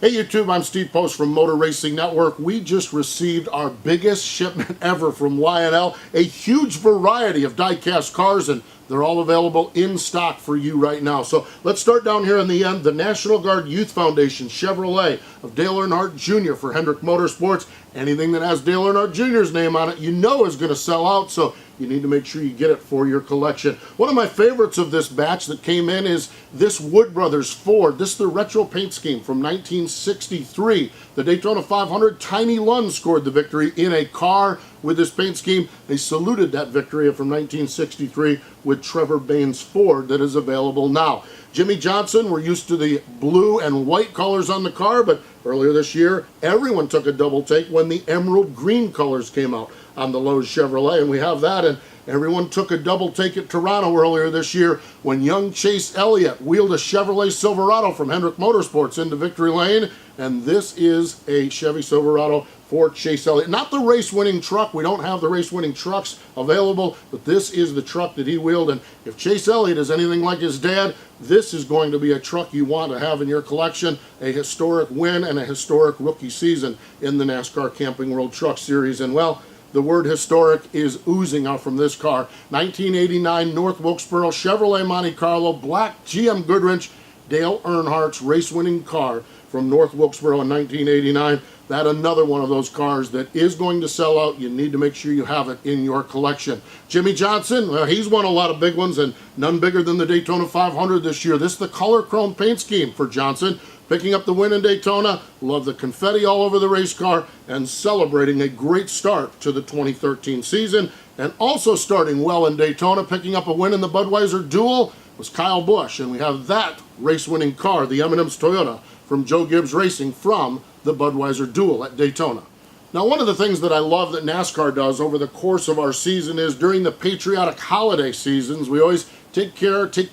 Hey YouTube, I'm Steve Post from Motor Racing Network. We just received our biggest shipment ever from Lionel, a huge variety of diecast cars, and they're all available in stock for you right now. So let's start down here in the end. The National Guard Youth Foundation Chevrolet of Dale Earnhardt Jr. for Hendrick Motorsports. Anything that has Dale Earnhardt Jr.'s name on it, you know is going to sell out, so you need to make sure you get it for your collection. One of my favorites of this batch that came in is this Wood Brothers Ford. This is the retro paint scheme from 1963. The Daytona 500, Tiny Lund scored the victory in a car with this paint scheme. They saluted that victory from 1963 with Trevor Bayne's Ford that is available now. Jimmy Johnson, we're used to the blue and white colors on the car, but earlier this year, everyone took a double take when the emerald green colors came out on the Lowe's Chevrolet, and we have that, and everyone took a double take at Toronto earlier this year when young Chase Elliott wheeled a Chevrolet Silverado from Hendrick Motorsports into victory lane, and this is a Chevy Silverado for Chase Elliott. Not the race-winning truck. We don't have the race-winning trucks available, but this is the truck that he wheeled, and if Chase Elliott is anything like his dad, this is going to be a truck you want to have in your collection, a historic win and a historic rookie season in the NASCAR Camping World Truck Series, and well, the word historic is oozing out from this car. 1989 North Wilkesboro Chevrolet Monte Carlo, black GM Goodwrench, Dale Earnhardt's race-winning car from North Wilkesboro in 1989. That another one of those cars that is going to sell out. You need to make sure you have it in your collection. Jimmy Johnson, well, he's won a lot of big ones and none bigger than the Daytona 500 this year. This is the color chrome paint scheme for Johnson. Picking up the win in Daytona, love the confetti all over the race car, and celebrating a great start to the 2013 season. And also starting well in Daytona, picking up a win in the Budweiser Duel, was Kyle Busch. And we have that race-winning car, the M&M's Toyota, from Joe Gibbs Racing from the Budweiser Duel at Daytona. Now, one of the things that I love that NASCAR does over the course of our season is during the patriotic holiday seasons, we always take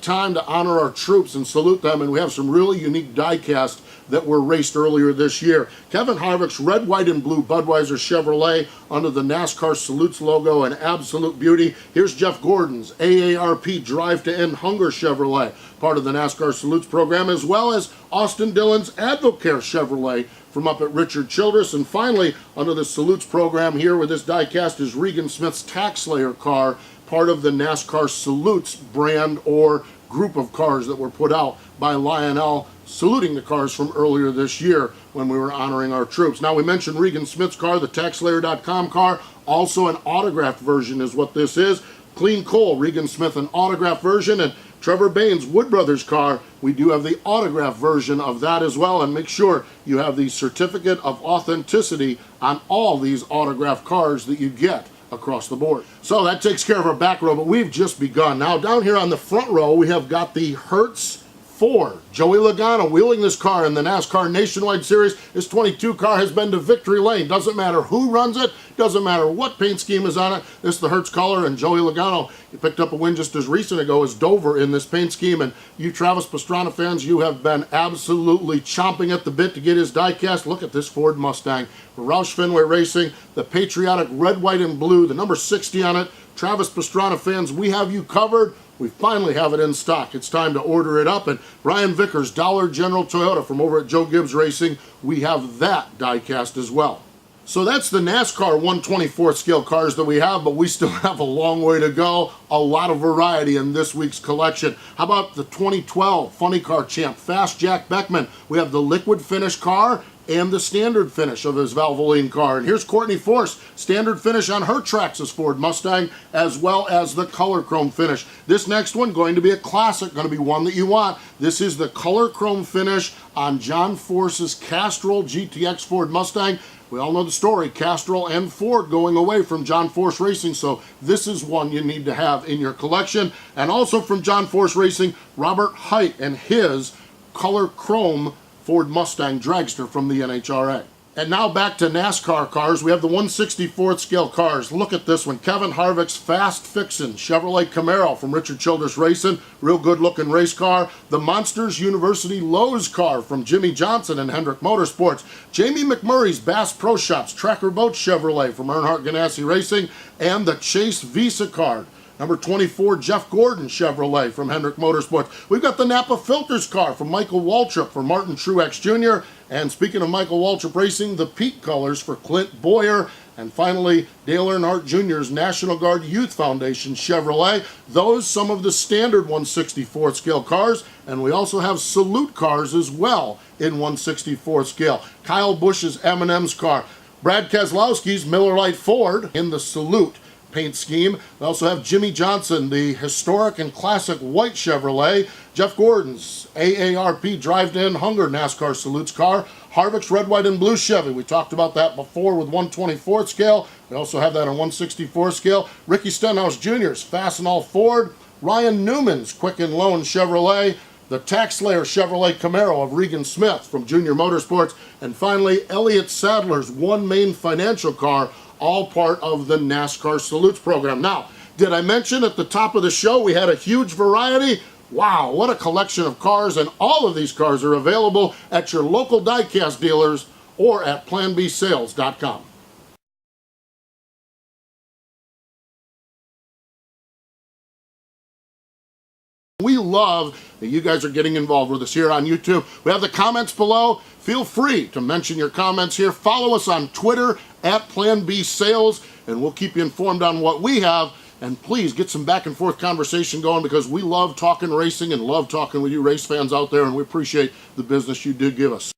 time to honor our troops and salute them, and we have some really unique diecast that were raced earlier this year. Kevin Harvick's red, white, and blue Budweiser Chevrolet under the NASCAR Salutes logo, an absolute beauty. Here's Jeff Gordon's AARP Drive to End Hunger Chevrolet, part of the NASCAR Salutes program, as well as Austin Dillon's Advocare Chevrolet from up at Richard Childress. And finally, under the Salutes program here with this diecast is Regan Smith's Tax Slayer car, part of the NASCAR Salutes brand or group of cars that were put out by Lionel, saluting the cars from earlier this year when we were honoring our troops. Now, we mentioned Regan Smith's car, the TaxSlayer.com car, also an autographed version is what this is. Clean Coal, Regan Smith, an autographed version, and Trevor Bayne's Wood Brothers car, we do have the autographed version of that as well, and make sure you have the certificate of authenticity on all these autographed cars that you get across the board. So that takes care of our back row, but we've just begun. Now down here on the front row, we have got the Hertz Ford. Joey Logano wheeling this car in the NASCAR Nationwide Series. This 22 car has been to victory lane. Doesn't matter who runs it, doesn't matter what paint scheme is on it. This is the Hertz color, and Joey Logano, he picked up a win just as recent ago as Dover in this paint scheme, and you Travis Pastrana fans, you have been absolutely chomping at the bit to get his diecast. Look at this Ford Mustang for Roush Fenway Racing, the patriotic red, white, and blue, the number 60 on it. Travis Pastrana fans, we have you covered. We finally have it in stock. It's time to order it up. And Brian Vickers, Dollar General Toyota from over at Joe Gibbs Racing, we have that diecast as well. So that's the NASCAR 1/24 scale cars that we have, but we still have a long way to go. A lot of variety in this week's collection. How about the 2012 Funny Car Champ, Fast Jack Beckman? We have the liquid finish car and the standard finish of his Valvoline car. And here's Courtney Force, standard finish on her Traxxas Ford Mustang, as well as the color chrome finish. This next one going to be a classic, going to be one that you want. This is the color chrome finish on John Force's Castrol GTX Ford Mustang. We all know the story, Castrol and Ford going away from John Force Racing, so this is one you need to have in your collection. And also from John Force Racing, Robert Height and his color chrome Ford Mustang Dragster from the NHRA. And now back to NASCAR cars. We have the 1/64th scale cars. Look at this one. Kevin Harvick's Fast Fixin' Chevrolet Camaro from Richard Childress Racing. Real good looking race car. The Monsters University Lowe's car from Jimmy Johnson and Hendrick Motorsports. Jamie McMurray's Bass Pro Shops Tracker Boat Chevrolet from Earnhardt Ganassi Racing. And the Chase Visa card Number 24, Jeff Gordon Chevrolet from Hendrick Motorsports. We've got the Napa Filters car from Michael Waltrip for Martin Truex Jr. And speaking of Michael Waltrip Racing, the Peak colors for Clint Boyer. And finally, Dale Earnhardt Jr.'s National Guard Youth Foundation Chevrolet. Those some of the standard 1/64 scale cars. And we also have salute cars as well in 1/64 scale. Kyle Busch's M&M's car. Brad Keselowski's Miller Lite Ford in the salute paint scheme. We also have Jimmy Johnson, the historic and classic white Chevrolet. Jeff Gordon's AARP Drive-In Hunger NASCAR Salutes car. Harvick's red, white, and blue Chevy. We talked about that before with 1/24 scale. We also have that on 1/64 scale. Ricky Stenhouse Jr.'s Fastenal Ford. Ryan Newman's Quicken Loan Chevrolet. The Tax Slayer Chevrolet Camaro of Regan Smith from Junior Motorsports. And finally, Elliott Sadler's One Main Financial car, all part of the NASCAR Salutes program. Now, did I mention at the top of the show we had a huge variety? Wow, what a collection of cars, and all of these cars are available at your local Diecast dealers or at planbsales.com. We love that you guys are getting involved with us here on YouTube. We have the comments below. Feel free to mention your comments here. Follow us on Twitter at Plan B Sales, and we'll keep you informed on what we have. And please get some back and forth conversation going, because we love talking racing and love talking with you race fans out there, and we appreciate the business you do give us.